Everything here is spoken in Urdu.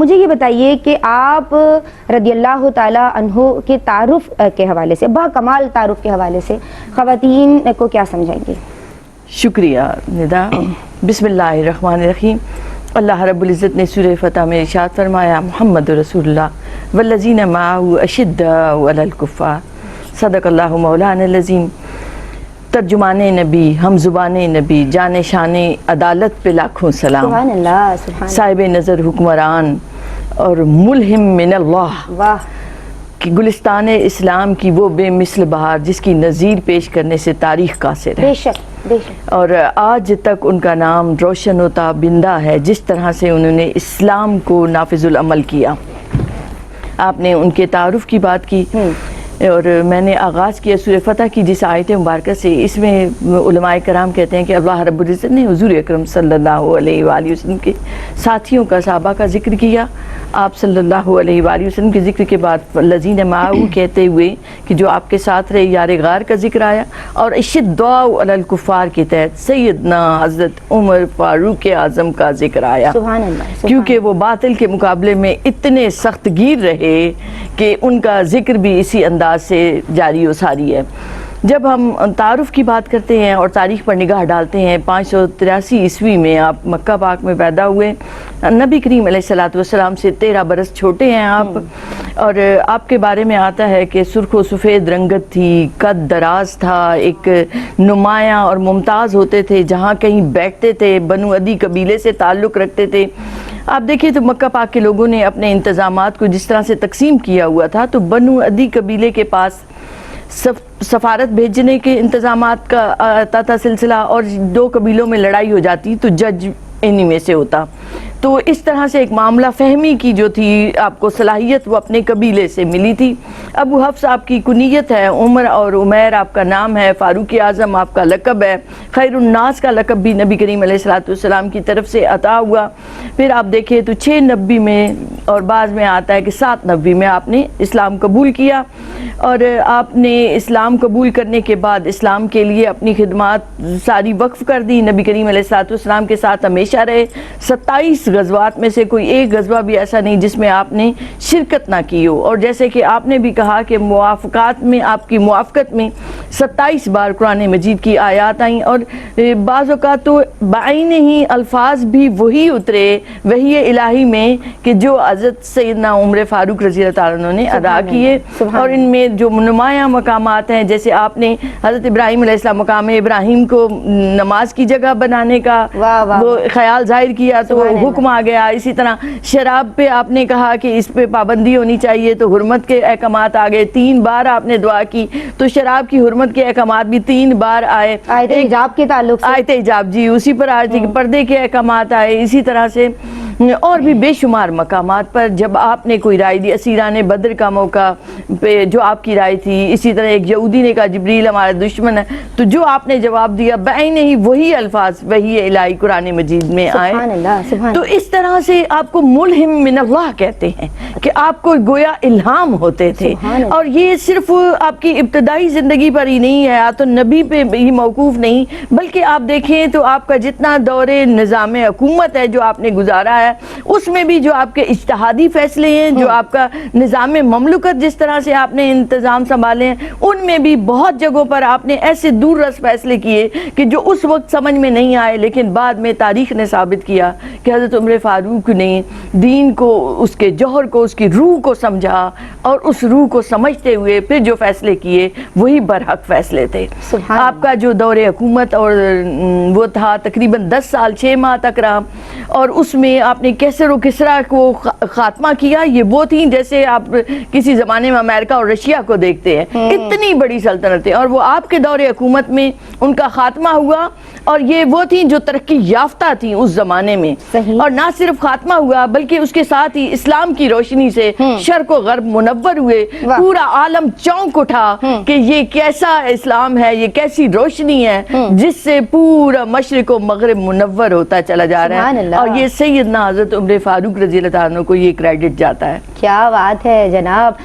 مجھے یہ بتائیے کہ آپ رضی اللہ تعالیٰ عنہ کے تعارف کے حوالے سے، با کمال تعارف کے حوالے سے خواتین کو کیا سمجھائیں گے؟ شکریہ ندا۔ بسم اللہ الرحمن الرحیم۔ اللہ رب العزت نے سورہ فتح میں ارشاد فرمایا، محمد رسول اللہ والذین معہ اشداء علی الکفار، صدق اللہ مولانا العظیم۔ ترجمان نبی، ہم زبان نبی، جان شان عدالت پہ لاکھوں سلام، سبحان اللہ، سبحان صاحب نظر حکمران اور ملہم من اللہ، واہ، کہ گلستان اسلام کی وہ بے مثل بہار جس کی نظیر پیش کرنے سے تاریخ قاصر ہے، بے شک بے شک۔ اور آج تک ان کا نام روشن و تابندہ ہے جس طرح سے انہوں نے اسلام کو نافذ العمل کیا۔ آپ نے ان کے تعارف کی بات کی اور میں نے آغاز کیا سورہ فتح کی جس آیت مبارکہ سے۔ اس میں علماء کرام کہتے ہیں کہ اللہ رب العزت نے حضور اکرم صلی اللہ علیہ وآلہ وسلم کے ساتھیوں کا، صحابہ کا ذکر کیا۔ آپ صلی اللہ علیہ وآلہ وسلم کے ذکر کے بعد الذین معہ کہتے ہوئے کہ جو آپ کے ساتھ رہے، یار غار کا ذکر آیا، اور اشداء علی الکفار کے تحت سیدنا حضرت عمر فاروق اعظم کا ذکر آیا، سبحان اللہ، کیونکہ وہ باطل کے مقابلے میں اتنے سخت گیر رہے کہ ان کا ذکر بھی اسی انداز سے جاری و ساری ہے۔ جب ہم تعارف کی بات کرتے ہیں اور تاریخ پر نگاہ ڈالتے ہیں، 583 عیسوی میں آپ مکہ پاک میں پیدا ہوئے، نبی کریم علیہ السلام سے 13 برس چھوٹے ہیں آپ، اور آپ کے بارے میں آتا ہے کہ سرخ و سفید رنگت تھی، قد دراز تھا، ایک نمایاں اور ممتاز ہوتے تھے، جہاں کہیں بیٹھتے تھے بنو عدی قبیلے سے تعلق رکھتے تھے۔ آپ دیکھیں تو مکہ پاک کے لوگوں نے اپنے انتظامات کو جس طرح سے تقسیم کیا ہوا تھا، تو بنو عدی قبیلے کے پاس سفارت بھیجنے کے انتظامات کا آتا تھا سلسلہ، اور 2 قبیلوں میں لڑائی ہو جاتی تو جج انہی میں سے ہوتا۔ تو اس طرح سے ایک معاملہ فہمی کی جو تھی آپ کو صلاحیت وہ اپنے قبیلے سے ملی تھی۔ ابو حفص آپ کی کنیت ہے، عمر اور عمیر آپ کا نام ہے، فاروق اعظم آپ کا لقب ہے، خیر الناس کا لقب بھی نبی کریم علیہ السلام کی طرف سے عطا ہوا۔ پھر آپ دیکھیں تو 6 نبی میں اور بعض میں آتا ہے کہ 7 نبی میں آپ نے اسلام قبول کیا، اور آپ نے اسلام قبول کرنے کے بعد اسلام کے لیے اپنی خدمات ساری وقف کر دی، نبی کریم علیہ السلام کے ساتھ ہمیشہ رہے۔ 27 غزوات میں سے کوئی ایک غزوہ بھی ایسا نہیں جس میں آپ نے شرکت نہ کی ہو، اور جیسے کہ آپ نے بھی کہا کہ موافقات میں، آپ کی موافقت میں 27 بار قرآن مجید کی آیات آئیں، اور بعض اوقات تو بعین ہی الفاظ بھی وہی اترے وحی الہی میں کہ جو حضرت سیدنا عمر فاروق رضی اللہ تعالیٰ عنہ نے ادا کیے، اور ان میں جو نمایاں مقامات ہیں، جیسے آپ نے حضرت ابراہیم علیہ السلام، مقام ابراہیم کو نماز کی جگہ بنانے کا وہ خیال ظاہر کیا تو حکم آ گیا۔ اسی طرح شراب پہ آپ نے کہا کہ اس پہ پابندی ہونی چاہیے تو حرمت کے احکامات آ گئے۔ 3 بار آپ نے دعا کی تو شراب کی حرمت کے احکامات بھی 3 بار آئے۔ آیت حجاب کے تعلق سے، آیت حجاب جی اسی پر آئے تھے کہ پردے کے احکامات آئے۔ اسی طرح سے اور بھی بے شمار مقامات پر جب آپ نے کوئی رائے دی، اسیران بدر کا موقع پہ جو آپ کی رائے تھی، اسی طرح ایک یہودی نے کہا جبریل ہمارا دشمن ہے، تو جو آپ نے جواب دیا بعین ہی وہی الفاظ وہی الہی قرآن مجید میں آئے۔ سبحان اللہ، سبحان تو اس طرح سے آپ کو ملہم من اللہ کہتے ہیں کہ آپ کو گویا الہام ہوتے تھے، اور یہ صرف آپ کی ابتدائی زندگی پر ہی نہیں ہے، تو نبی پہ ہی موقوف نہیں، بلکہ آپ دیکھیں تو آپ کا جتنا دور نظام حکومت ہے جو آپ نے گزارا ہے، اس میں بھی جو آپ کے اجتہادی فیصلے ہیں، جو آپ کا نظام مملکت جس طرح سے آپ نے انتظام سنبھالے ہیں، ان میں بھی بہت جگہوں پر آپ نے ایسے دور رس فیصلے کیے کہ جو اس وقت سمجھ میں نہیں آئے، لیکن بعد میں تاریخ نے ثابت کیا کہ حضرت عمر فاروق نے دین کو، اس کے جوہر کو، اس کی روح کو سمجھا، اور اس روح کو سمجھتے ہوئے پھر جو فیصلے کیے وہی برحق فیصلے تھے۔ آپ کا جو دور حکومت اور وہ تھا تقریباً 10 سال 6 ماہ تک رہا، اور اس میں آپ نے کیسر و کسرا کو خاتمہ کیا۔ یہ وہ تھیں جیسے آپ کسی زمانے میں امریکہ اور رشیا کو دیکھتے ہیں، اتنی بڑی سلطنتیں، اور وہ آپ کے دور حکومت میں ان کا خاتمہ ہوا، اور یہ وہ تھیں جو ترقی یافتہ تھیں اس زمانے میں، اور نہ صرف خاتمہ ہوا بلکہ اس کے ساتھ ہی اسلام کی روشنی سے شرق و غرب منور ہوئے، پورا عالم چونک اٹھا کہ یہ کیسا اسلام ہے، یہ کیسی روشنی ہے جس سے پورا مشرق و مغرب منور ہوتا چلا جا رہا ہے، اور یہ سیدنا حضرت عمر فاروق رضی اللہ عنہ کو یہ کریڈٹ جاتا ہے۔ کیا بات ہے جناب۔